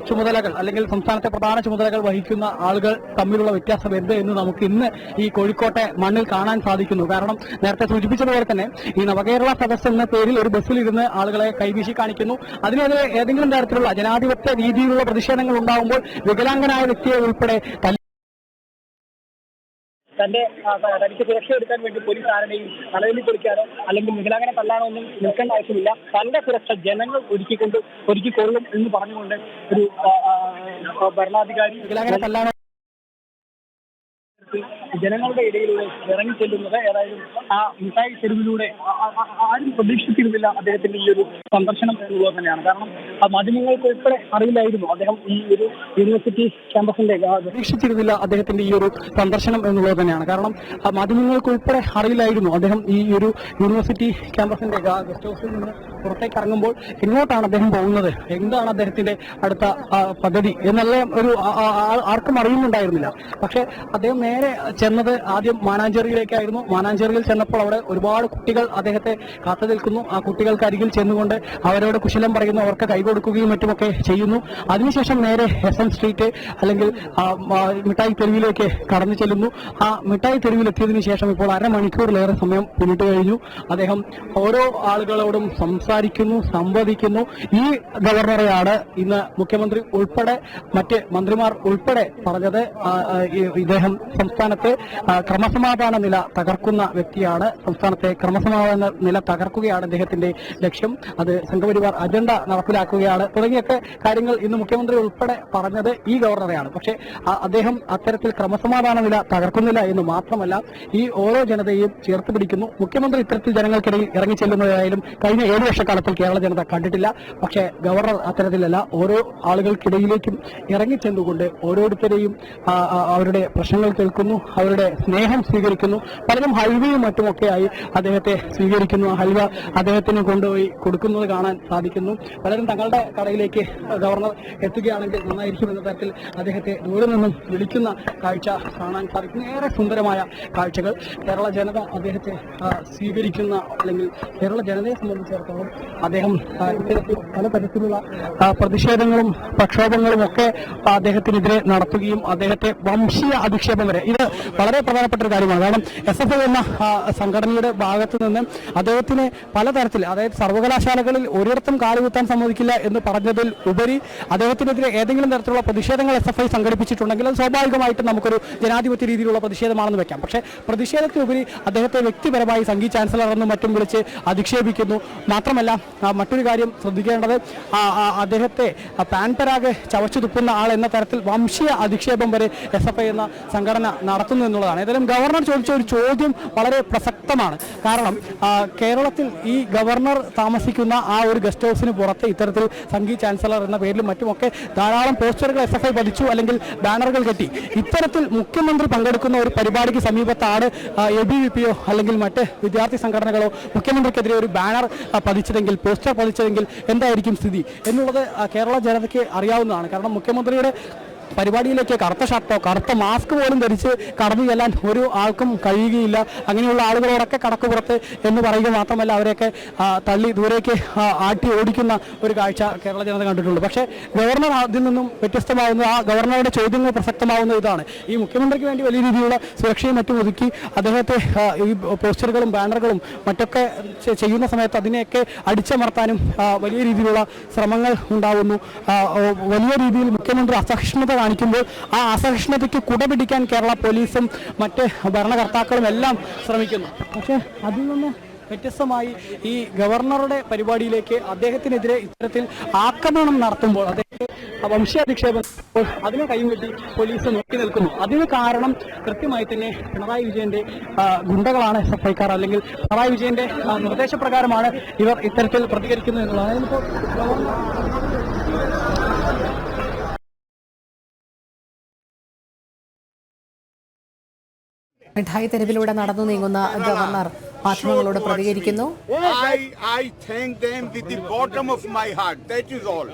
ചുമതലകൾ, അല്ലെങ്കിൽ സംസ്ഥാനത്തെ പ്രധാന ചുമതലകൾ വഹിക്കുന്ന ആളുകൾ തമ്മിലുള്ള വ്യത്യാസം എന്ത് എന്ന് നമുക്ക് ഇന്ന് ഈ കോഴിക്കോട്ടെ മണ്ണിൽ കാണാൻ സാധിക്കുന്നു. കാരണം നേരത്തെ സൂചിപ്പിച്ചതുപോലെ തന്നെ ഈ നവകേരള സദസ് എന്ന പേരിൽ ഒരു ബസ്സിലിരുന്ന് ആളുകളെ കൈവീശി കാണിക്കുന്നു. അതിനെതിരെ ഏതെങ്കിലും തരത്തിലുള്ള ജനാധിപത്യ രീതിയിലുള്ള പ്രതിഷേധങ്ങൾ ഉണ്ടാകുമ്പോൾ വികലാംഗനായ വ്യക്തിയെ ഉൾപ്പെടെ തനിക്ക് സുരക്ഷ എടുക്കാൻ വേണ്ടി പോലീസ് ആരുടെയും തലവെല്ലി പൊളിക്കാനോ അല്ലെങ്കിൽ വികലാംഗനെ തല്ലാനോ ഒന്നും നിൽക്കേണ്ട ആവശ്യമില്ല. തന്റെ സുരക്ഷ ജനങ്ങൾ ഒരുക്കിക്കൊള്ളും എന്ന് പറഞ്ഞുകൊണ്ട് ഒരു ഭരണാധികാരി വികലാംഗനെ തല്ലാനോ ജനങ്ങളുടെ ഇടയിലൂടെ ഇറങ്ങി ചെല്ലുന്നത് ഏതായാലും ആ മിഠായി തെരുവിലൂടെ ആരും പ്രതീക്ഷിച്ചിരുന്നില്ല അദ്ദേഹത്തിന്റെ ഈ ഒരു സന്ദർശനം എന്നുള്ളത് തന്നെയാണ്. കാരണം മാധ്യമങ്ങൾക്ക് ഉൾപ്പെടെ അറിയില്ലായിരുന്നു അദ്ദേഹം ഈ ഒരു യൂണിവേഴ്സിറ്റി ക്യാമ്പസിന്റെ പ്രതീക്ഷിച്ചിരുന്നില്ല അദ്ദേഹത്തിന്റെ ഈ ഒരു സന്ദർശനം എന്നുള്ളത് തന്നെയാണ്. കാരണം മാധ്യമങ്ങൾക്ക് ഉൾപ്പെടെ അറിയില്ലായിരുന്നു അദ്ദേഹം ഈ ഒരു യൂണിവേഴ്സിറ്റി ക്യാമ്പസിന്റെ ഗസ്റ്റ് ഹൗസിൽ നിന്ന് പുറത്തേക്ക് ഇറങ്ങുമ്പോൾ എങ്ങോട്ടാണ് അദ്ദേഹം പോകുന്നത്, എന്താണ് അദ്ദേഹത്തിന്റെ അടുത്ത പദ്ധതി എന്നെല്ലാം ഒരു ആർക്കും അറിയുന്നുണ്ടായിരുന്നില്ല. പക്ഷേ അദ്ദേഹം നേരെ ചെന്നത് ആദ്യം മാനാഞ്ചേരിയിലേക്കായിരുന്നു. മാനാഞ്ചേരിയിൽ ചെന്നപ്പോൾ അവിടെ ഒരുപാട് കുട്ടികൾ അദ്ദേഹത്തെ കാത്തു നിൽക്കുന്നു. ആ കുട്ടികൾക്ക് അരികിൽ ചെന്നുകൊണ്ട് അവരോട് കുശലം പറയുന്നു, അവർക്ക് കൈകൊടുക്കുകയും മറ്റുമൊക്കെ ചെയ്യുന്നു. അതിനുശേഷം നേരെ SM സ്ട്രീറ്റ് അല്ലെങ്കിൽ മിഠായി തെരുവിലേക്ക് കടന്നു ചെല്ലുന്നു. ആ മിഠായി തെരുവിലെത്തിയതിനു ശേഷം ഇപ്പോൾ അരമണിക്കൂറിലേറെ സമയം പിന്നിട്ട് കഴിഞ്ഞു. അദ്ദേഹം ഓരോ ആളുകളോടും സംസാരിക്കുന്നു, സംവദിക്കുന്നു. ഈ ഗവർണറെയാണ് ഇന്ന് മുഖ്യമന്ത്രി ഉൾപ്പെടെ മറ്റ് മന്ത്രിമാർ ഉൾപ്പെടെ പറഞ്ഞത്. ഇദ്ദേഹം സംസ്ഥാനത്തെ ക്രമസമാധാന നില തകർക്കുന്ന വ്യക്തിയാണ്, സംസ്ഥാനത്തെ ക്രമസമാധാന നില തകർക്കുകയാണ് അദ്ദേഹത്തിന്റെ ലക്ഷ്യം, അത് സംഘപരിവാർ അജണ്ട നടപ്പിലാക്കുകയാണ് തുടങ്ങിയൊക്കെ കാര്യങ്ങൾ ഇന്ന് മുഖ്യമന്ത്രി ഉൾപ്പെടെ പറഞ്ഞത് ഈ ഗവർണറെയാണ്. പക്ഷേ അദ്ദേഹം അത്തരത്തിൽ ക്രമസമാധാന നില തകർക്കുന്നില്ല എന്ന് മാത്രമല്ല, ഈ ഓരോ ജനതയെയും ചേർത്ത് പിടിക്കുന്നു. മുഖ്യമന്ത്രി ഇത്തരത്തിൽ ജനങ്ങൾക്കിടയിൽ ഇറങ്ങി ചെല്ലുന്നതായാലും കഴിഞ്ഞ 7 വർഷക്കാലത്തിൽ കേരള ജനത കണ്ടിട്ടില്ല. പക്ഷേ ഗവർണർ അത്തരത്തിലല്ല, ഓരോ ആളുകൾക്കിടയിലേക്കും ഇറങ്ങിച്ചെന്നുകൊണ്ട് ഓരോരുത്തരെയും അവരുടെ പ്രശ്നങ്ങൾ കേൾക്കുന്നു, അവരുടെ സ്നേഹം സ്വീകരിക്കുന്നു. പലരും ഹൽവയും മറ്റുമൊക്കെയായി അദ്ദേഹത്തെ സ്വീകരിക്കുന്നു. ആ ഹൽവ അദ്ദേഹത്തിന് കൊണ്ടുപോയി കൊടുക്കുന്നത് കാണാൻ സാധിക്കുന്നു. പലരും തങ്ങളുടെ കടയിലേക്ക് ഗവർണർ എത്തുകയാണെങ്കിൽ നന്നായിരിക്കും എന്ന തരത്തിൽ അദ്ദേഹത്തെ ദൂരെ നിന്നും വിളിക്കുന്ന കാഴ്ച കാണാൻ സാധിക്കുന്നു. ഏറെ സുന്ദരമായ കാഴ്ചകൾ. കേരള ജനത അദ്ദേഹത്തെ സ്വീകരിക്കുന്ന, അല്ലെങ്കിൽ കേരള ജനതയെ സംബന്ധിച്ചിടത്തോളം അദ്ദേഹം ഇത്തരത്തിൽ പലതരത്തിലുള്ള പ്രതിഷേധങ്ങളും പ്രക്ഷോഭങ്ങളും ഒക്കെ അദ്ദേഹത്തിനെതിരെ നടത്തുകയും അദ്ദേഹത്തെ വംശീയ അധിക്ഷേപം വരെ, ഇത് വളരെ പ്രധാനപ്പെട്ട ഒരു കാര്യമാണ്. കാരണം SFI എന്ന സംഘടനയുടെ ഭാഗത്ത് നിന്ന് അദ്ദേഹത്തിന് പലതരത്തിൽ, അതായത് സർവകലാശാലകളിൽ ഒരിടത്തും കാലുകുത്താൻ സമ്മതിക്കില്ല എന്ന് പറഞ്ഞതിൽ ഉപരി അദ്ദേഹത്തിനെതിരെ ഏതെങ്കിലും തരത്തിലുള്ള പ്രതിഷേധങ്ങൾ SFI സംഘടിപ്പിച്ചിട്ടുണ്ടെങ്കിൽ അത് സ്വാഭാവികമായിട്ടും നമുക്കൊരു ജനാധിപത്യ രീതിയിലുള്ള പ്രതിഷേധമാണെന്ന് വെക്കാം. പക്ഷേ പ്രതിഷേധത്തിനുപരി അദ്ദേഹത്തെ വ്യക്തിപരമായി സംഗീത ചാൻസലർ എന്നും മറ്റും വിളിച്ച് അധിക്ഷേപിക്കുന്നു. മാത്രമല്ല മറ്റൊരു കാര്യം ശ്രദ്ധിക്കേണ്ടത്, അദ്ദേഹത്തെ പാൻ പരാഗ് ചവച്ചു തുപ്പുന്ന ആൾ എന്ന തരത്തിൽ വംശീയ അധിക്ഷേപം വരെ SFI എന്ന സംഘടന നടത്തുന്നു എന്നുള്ളതാണ്. ഏതായാലും ഗവർണർ ചോദിച്ച ഒരു ചോദ്യം വളരെ പ്രസക്തമാണ്. കാരണം കേരളത്തിൽ ഈ ഗവർണർ താമസിക്കുന്ന ആ ഒരു ഗസ്റ്റ് ഹൗസിന് പുറത്ത് ഇത്തരത്തിൽ സംഗീത ചാൻസലർ എന്ന പേരിലും മറ്റുമൊക്കെ ധാരാളം പോസ്റ്ററുകൾ SFI പതിച്ചു, അല്ലെങ്കിൽ ബാനറുകൾ കെട്ടി. ഇത്തരത്തിൽ മുഖ്യമന്ത്രി പങ്കെടുക്കുന്ന ഒരു പരിപാടിക്ക് സമീപത്താണ് ABVP-യോ അല്ലെങ്കിൽ മറ്റ് വിദ്യാർത്ഥി സംഘടനകളോ മുഖ്യമന്ത്രിക്കെതിരെ ഒരു ബാനർ പതിച്ചതെങ്കിൽ, പോസ്റ്റർ പതിച്ചതെങ്കിൽ എന്തായിരിക്കും സ്ഥിതി എന്നുള്ളത് കേരള ജനതയ്ക്ക് അറിയാവുന്നതാണ്. കാരണം മുഖ്യമന്ത്രിയുടെ പരിപാടിയിലേക്ക് കറുത്ത ഷർട്ടോ കറുത്ത മാസ്ക് പോലും ധരിച്ച് കടന്നു ചെല്ലാൻ ഒരു ആൾക്കും കഴിയുകയില്ല. അങ്ങനെയുള്ള ആളുകളോടൊക്കെ കടക്കുപുറത്ത് എന്ന് പറയുക മാത്രമല്ല, അവരെയൊക്കെ തള്ളി ദൂരേക്ക് ആട്ടി ഓടിക്കുന്ന ഒരു കാഴ്ച കേരള ജനത കണ്ടിട്ടുള്ളൂ. പക്ഷേ ഗവർണർ അതിൽ നിന്നും വ്യത്യസ്തമാവുന്ന, ആ ഗവർണറുടെ ചോദ്യങ്ങൾ പ്രസക്തമാവുന്ന ഇതാണ്. ഈ മുഖ്യമന്ത്രിക്ക് വേണ്ടി വലിയ രീതിയിലുള്ള സുരക്ഷയും മറ്റും ഒതുക്കി അദ്ദേഹത്തെ ഈ പോസ്റ്ററുകളും ബാനറുകളും മറ്റൊക്കെ ചെയ്യുന്ന സമയത്ത് അതിനെയൊക്കെ അടിച്ചമർത്താനും വലിയ രീതിയിലുള്ള ശ്രമങ്ങൾ ഉണ്ടാവുന്നു. വലിയ രീതിയിൽ മുഖ്യമന്ത്രി അസഹിഷ്ണുത കാണിക്കുമ്പോൾ ആ അസഹിഷ്ണുതയ്ക്ക് കുടപിടിക്കാൻ കേരള പോലീസും മറ്റ് ഭരണകർത്താക്കളും എല്ലാം ശ്രമിക്കുന്നു. പക്ഷേ അതിൽ നിന്ന് വ്യത്യസ്തമായി ഈ ഗവർണറുടെ പരിപാടിയിലേക്ക് അദ്ദേഹത്തിനെതിരെ ഇത്തരത്തിൽ ആക്രമണം നടത്തുമ്പോൾ, അദ്ദേഹത്തെ വംശീയാധിക്ഷേപം അതിനെ കൈവെട്ടി പോലീസ് നോക്കി നിൽക്കുന്നു. അതിന് കാരണം കൃത്യമായി തന്നെ പിണറായി വിജയന്റെ ഗുണ്ടകളാണ് SFIക്കാർ, അല്ലെങ്കിൽ പിണറായി വിജയന്റെ നിർദ്ദേശപ്രകാരമാണ് ഇവർ ഇത്തരത്തിൽ പ്രതികരിക്കുന്നത് എന്നുള്ളതാണ്. ഇപ്പോൾ മിഠായി തെരുവിലൂടെ നടന്നു നീങ്ങുന്ന ഗവർണർ മാധ്യമങ്ങളോട് പ്രതികരിക്കുന്നു. I thank them with the bottom of my heart. That is all.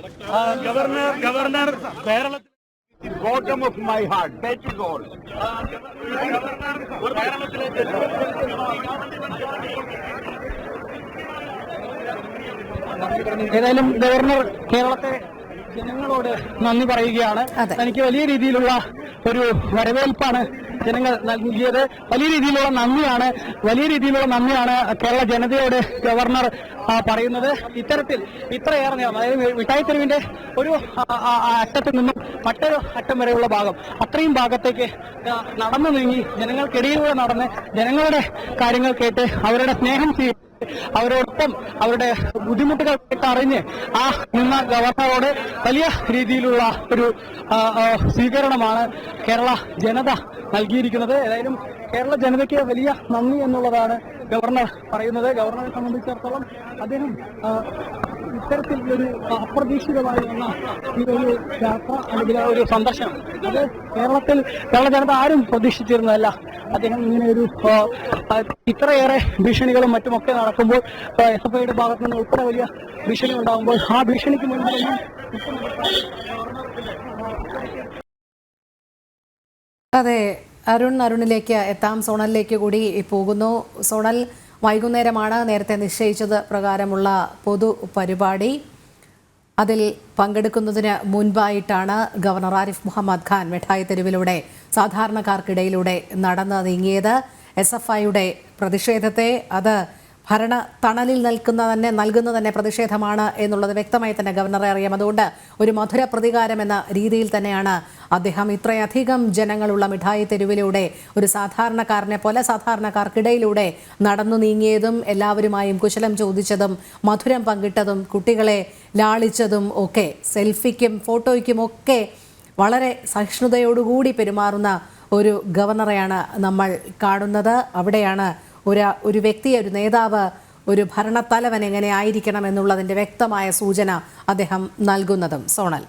Governor കേരളത്തിൽ The bottom of my heart. That is all. ഏതായാലും ഗവർണർ കേരളത്തെ ജനങ്ങളോട് നന്ദി പറയുകയാണ്. തനിക്ക് വലിയ രീതിയിലുള്ള ഒരു വരവേൽപ്പാണ് ജനങ്ങൾ നൽകിയത്. വലിയ രീതിയിലുള്ള നന്ദിയാണ് കേരള ജനതയോട് ഗവർണർ പറയുന്നത്. ഇത്തരത്തിൽ ഇത്രയേറെ നേരം, അതായത് മിഠായിത്തെരുവിന്റെ ഒരു അറ്റത്തിൽ നിന്നും മറ്റൊരു അറ്റം വരെയുള്ള ഭാഗം, അത്രയും ഭാഗത്തേക്ക് നടന്നു നീങ്ങി ജനങ്ങൾക്കിടയിലൂടെ നടന്ന് ജനങ്ങളുടെ കാര്യങ്ങൾ കേട്ട് അവരുടെ സ്നേഹം അവരോടൊപ്പം അവരുടെ ബുദ്ധിമുട്ടുകൾ അറിഞ്ഞ് ആ നിന്ന ഗവർണറോട് വലിയ രീതിയിലുള്ള ഒരു സ്വീകരണമാണ് കേരള ജനത നൽകിയിരിക്കുന്നത്. ഏതായാലും കേരള ജനതയ്ക്ക് വലിയ നന്ദി എന്നുള്ളതാണ് ഗവർണർ പറയുന്നത്. ഗവർണറെ സംബന്ധിച്ചിടത്തോളം അദ്ദേഹം ഇത്തരത്തിൽ ഒരു അപ്രതീക്ഷിതമായി വന്ന ഈ ഒരു യാത്ര, അല്ലെങ്കിൽ ഒരു സന്ദർശനം, അത് കേരള ജനത ആരും പ്രതീക്ഷിച്ചിരുന്നതല്ല. അദ്ദേഹം ഇങ്ങനെ ഒരു ഇത്രയേറെ ഭീഷണികളും മറ്റുമൊക്കെ നടക്കുമ്പോൾ, SFIയുടെ ഭാഗത്തു നിന്ന് ഉൾപ്പെടെ വലിയ ഭീഷണി ഉണ്ടാകുമ്പോൾ, ആ ഭീഷണിക്ക് മുൻപിൽ അതെ, അരുണിലേക്ക് എത്താം. സോണലിലേക്ക് കൂടി പോകുന്നു. സോണൽ, വൈകുന്നേരമാണ് നേരത്തെ നിശ്ചയിച്ചത് പ്രകാരമുള്ള പൊതു പരിപാടി. അതിൽ പങ്കെടുക്കുന്നതിന് മുൻപായിട്ടാണ് ഗവർണർ ആരിഫ് മുഹമ്മദ് ഖാൻ മിഠായി തെരുവിലൂടെ സാധാരണക്കാർക്കിടയിലൂടെ നടന്ന് നീങ്ങിയത്. SFIയുടെ പ്രതിഷേധത്തെ അത് ഭരണ തണലിൽ നൽകുന്ന തന്നെ പ്രതിഷേധമാണ് എന്നുള്ളത് വ്യക്തമായി തന്നെ ഗവർണറെ അറിയാം. അതുകൊണ്ട് ഒരു മധുര പ്രതികാരം എന്ന രീതിയിൽ തന്നെയാണ് അദ്ദേഹം ഇത്രയധികം ജനങ്ങളുള്ള മിഠായി തെരുവിലൂടെ ഒരു സാധാരണക്കാരനെ പോലെ സാധാരണക്കാർക്കിടയിലൂടെ നടന്നു നീങ്ങിയതും എല്ലാവരുമായും കുശലം ചോദിച്ചതും മധുരം പങ്കിട്ടതും കുട്ടികളെ ലാളിച്ചതും ഒക്കെ സെൽഫിക്കും ഫോട്ടോയ്ക്കും ഒക്കെ വളരെ സഹിഷ്ണുതയോടുകൂടി പെരുമാറുന്ന ഒരു ഗവർണറെയാണ് നമ്മൾ കാണുന്നത്. അവിടെയാണ് ഒരു വ്യക്തി, ഒരു നേതാവ്, ഒരു ഭരണത്തലവൻ എങ്ങനെ ആയിരിക്കണം എന്നുള്ളതിൻ്റെ വ്യക്തമായ സൂചന അദ്ദേഹം നൽകുന്നതും. സോണൽ.